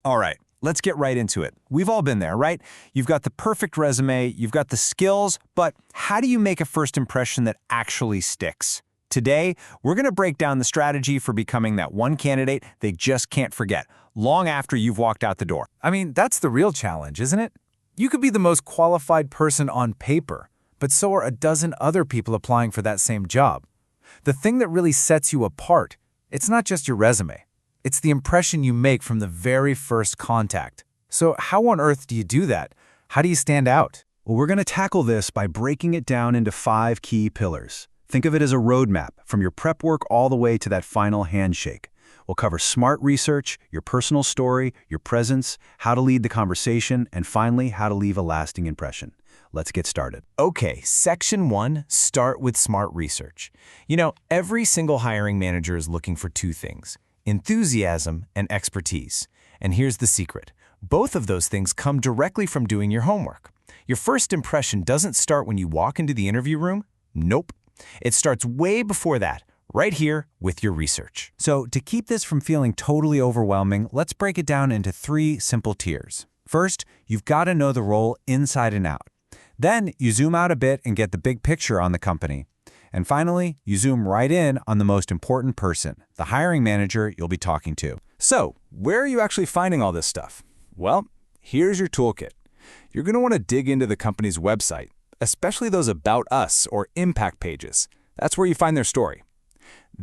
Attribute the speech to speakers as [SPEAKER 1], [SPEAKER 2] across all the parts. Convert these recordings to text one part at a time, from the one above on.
[SPEAKER 1] All right, let's get right into it. We've all been there, right? You've got the perfect resume, you've got the skills, but how do you make a first impression that actually sticks? Today, we're going to break down the strategy for becoming that one candidate they just can't forget, long after you've walked out the door.
[SPEAKER 2] I mean, that's the real challenge, isn't it? You could be the most qualified person on paper, but so are a dozen other people applying for that same job. The thing that really sets you apart, it's not just your resume. It's the impression you make from the very first contact. So how on earth do you do that? How do you stand out?
[SPEAKER 3] Well, we're going to tackle this by breaking it down into 5 key pillars. Think of it as a roadmap, from your prep work all the way to that final handshake. We'll cover smart research, your personal story, your presence, how to lead the conversation, and finally, how to leave a lasting impression. Let's get started.
[SPEAKER 1] Okay, section 1, start with smart research. You know, every single hiring manager is looking for 2 things: enthusiasm and expertise. And here's the secret. Both of those things come directly from doing your homework. Your first impression doesn't start when you walk into the interview room. Nope. It starts way before that, right here with your research.
[SPEAKER 3] So to keep this from feeling totally overwhelming, let's break it down into 3 simple tiers. First, you've got to know the role inside and out. Then you zoom out a bit and get the big picture on the company. And finally, you zoom right in on the most important person, the hiring manager you'll be talking to.
[SPEAKER 2] So, where are you actually finding all this stuff? Well, here's your toolkit. You're going to want to dig into the company's website, especially those About Us or Impact pages. That's where you find their story.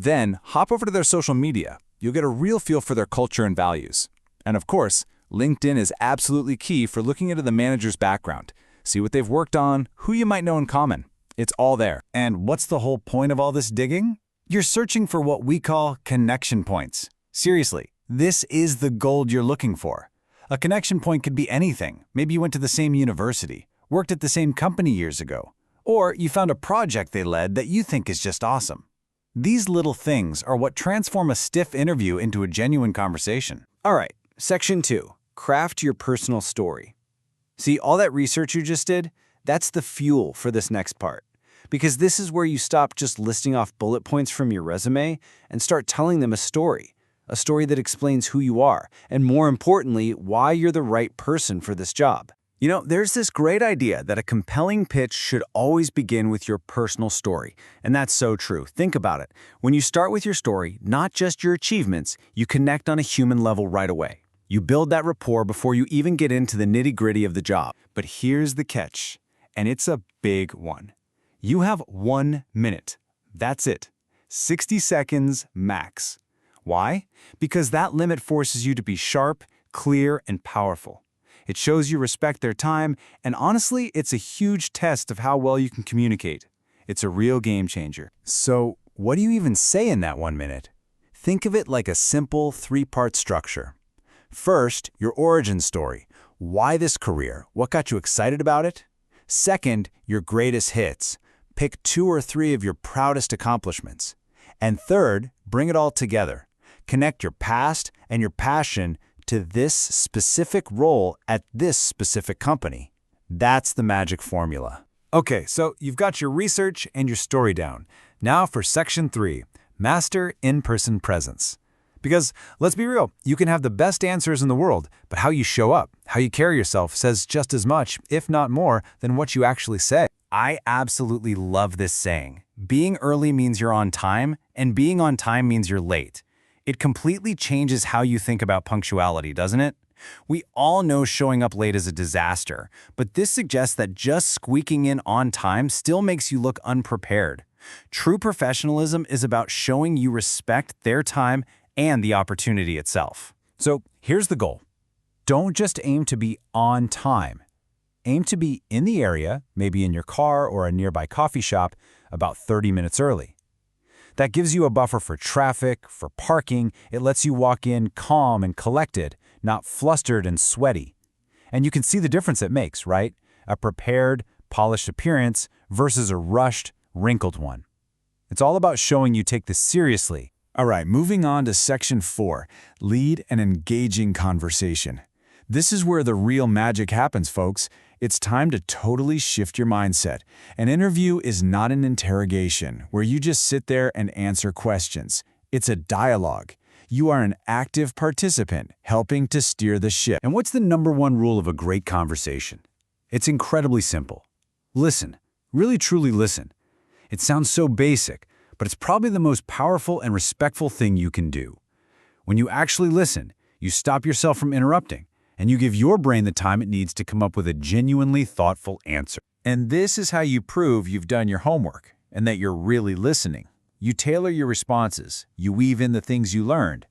[SPEAKER 2] Then, hop over to their social media. You'll get a real feel for their culture and values. And of course, LinkedIn is absolutely key for looking into the manager's background. See what they've worked on, who you might know in common. It's all there.
[SPEAKER 3] And what's the whole point of all this digging? You're searching for what we call connection points. Seriously, this is the gold you're looking for. A connection point could be anything. Maybe you went to the same university, worked at the same company years ago, or you found a project they led that you think is just awesome. These little things are what transform a stiff interview into a genuine conversation.
[SPEAKER 1] All right, section 2, craft your personal story. See, all that research you just did, that's the fuel for this next part. Because this is where you stop just listing off bullet points from your resume and start telling them a story that explains who you are, and more importantly, why you're the right person for this job. You know, there's this great idea that a compelling pitch should always begin with your personal story, and that's so true. Think about it. When you start with your story, not just your achievements, you connect on a human level right away. You build that rapport before you even get into the nitty-gritty of the job. But here's the catch, and it's a big one. You have 1 minute. That's it. 60 seconds max. Why? Because that limit forces you to be sharp, clear, and powerful. It shows you respect their time, and honestly, it's a huge test of how well you can communicate. It's a real game changer.
[SPEAKER 3] So, what do you even say in that 1 minute? Think of it like a simple 3-part structure. First, your origin story. Why this career? What got you excited about it? Second, your greatest hits. Pick 2 or 3 of your proudest accomplishments. And third, bring it all together. Connect your past and your passion to this specific role at this specific company. That's the magic formula.
[SPEAKER 2] Okay, so you've got your research and your story down. Now for section 3, master in-person presence. Because let's be real, you can have the best answers in the world, but how you show up, how you carry yourself says just as much, if not more, than what you actually say.
[SPEAKER 1] I absolutely love this saying. Being early means you're on time, and being on time means you're late. It completely changes how you think about punctuality, doesn't it? We all know showing up late is a disaster, but this suggests that just squeaking in on time still makes you look unprepared. True professionalism is about showing you respect their time and the opportunity itself.
[SPEAKER 3] So here's the goal. Don't just aim to be on time. Aim to be in the area, maybe in your car or a nearby coffee shop, about 30 minutes early. That gives you a buffer for traffic, for parking. It lets you walk in calm and collected, not flustered and sweaty. And you can see the difference it makes, right? A prepared, polished appearance versus a rushed, wrinkled one. It's all about showing you take this seriously.
[SPEAKER 2] All right, moving on to section 4, lead an engaging conversation. This is where the real magic happens, folks. It's time to totally shift your mindset. An interview is not an interrogation where you just sit there and answer questions. It's a dialogue.
[SPEAKER 3] You are an active participant, helping to steer the ship. And what's the #1 rule of a great conversation? It's incredibly simple. Listen. Really truly listen. It sounds so basic, but it's probably the most powerful and respectful thing you can do. When you actually listen, you stop yourself from interrupting, and you give your brain the time it needs to come up with a genuinely thoughtful answer. And this is how you prove you've done your homework and that you're really listening. You tailor your responses. You weave in the things you learned.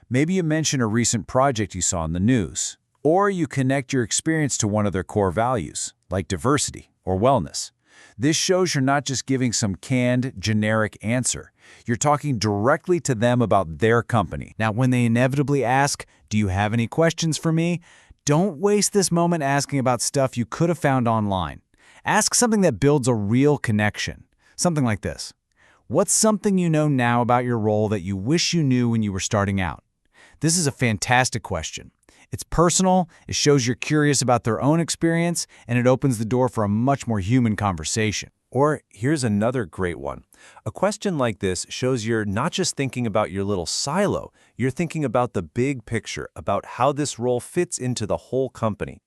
[SPEAKER 3] Maybe you mention a recent project you saw in the news, or you connect your experience to one of their core values, like diversity or wellness. This shows you're not just giving some canned, generic answer. You're talking directly to them about their company. Now, when they inevitably ask, "Do you have any questions for me?" don't waste this moment asking about stuff you could have found online. Ask something that builds a real connection. Something like this. What's something you know now about your role that you wish you knew when you were starting out? This is a fantastic question. It's personal, it shows you're curious about their own experience, and it opens the door for a much more human conversation.
[SPEAKER 4] Or here's another great one. A question like this shows you're not just thinking about your little silo, you're thinking about the big picture, about how this role fits into the whole company.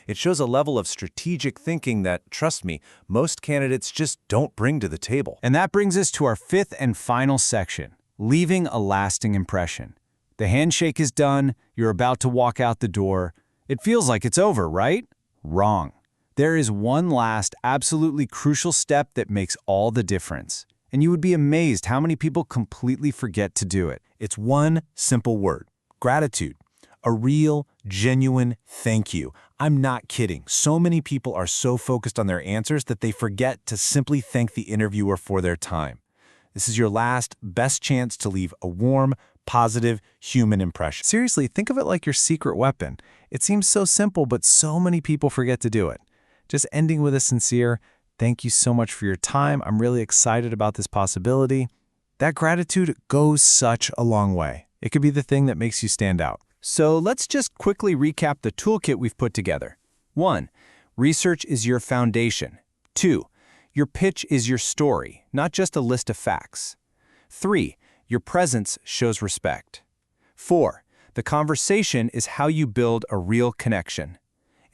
[SPEAKER 4] It shows a level of strategic thinking that, trust me, most candidates just don't bring to the table.
[SPEAKER 3] And that brings us to our 5th and final section, leaving a lasting impression. The handshake is done, you're about to walk out the door. It feels like it's over, right? Wrong. There is one last, absolutely crucial step that makes all the difference. And you would be amazed how many people completely forget to do it.
[SPEAKER 4] It's one simple word: gratitude. A real, genuine thank you. I'm not kidding. So many people are so focused on their answers that they forget to simply thank the interviewer for their time. This is your last, best chance to leave a warm, positive, human impression. Seriously, think of it like your secret weapon. It seems so simple, but so many people forget to do it. Just ending with a sincere, "Thank you so much for your time. I'm really excited about this possibility." That gratitude goes such a long way. It could be the thing that makes you stand out.
[SPEAKER 3] So let's just quickly recap the toolkit we've put together. 1. Research is your foundation. 2. Your pitch is your story, not just a list of facts. 3. Your presence shows respect. 4. The conversation is how you build a real connection.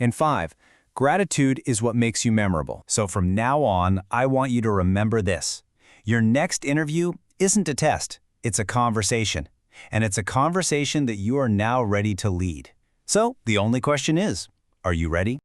[SPEAKER 3] And 5. Gratitude is what makes you memorable. So from now on, I want you to remember this. Your next interview isn't a test, it's a conversation. And it's a conversation that you are now ready to lead. So the only question is, are you ready?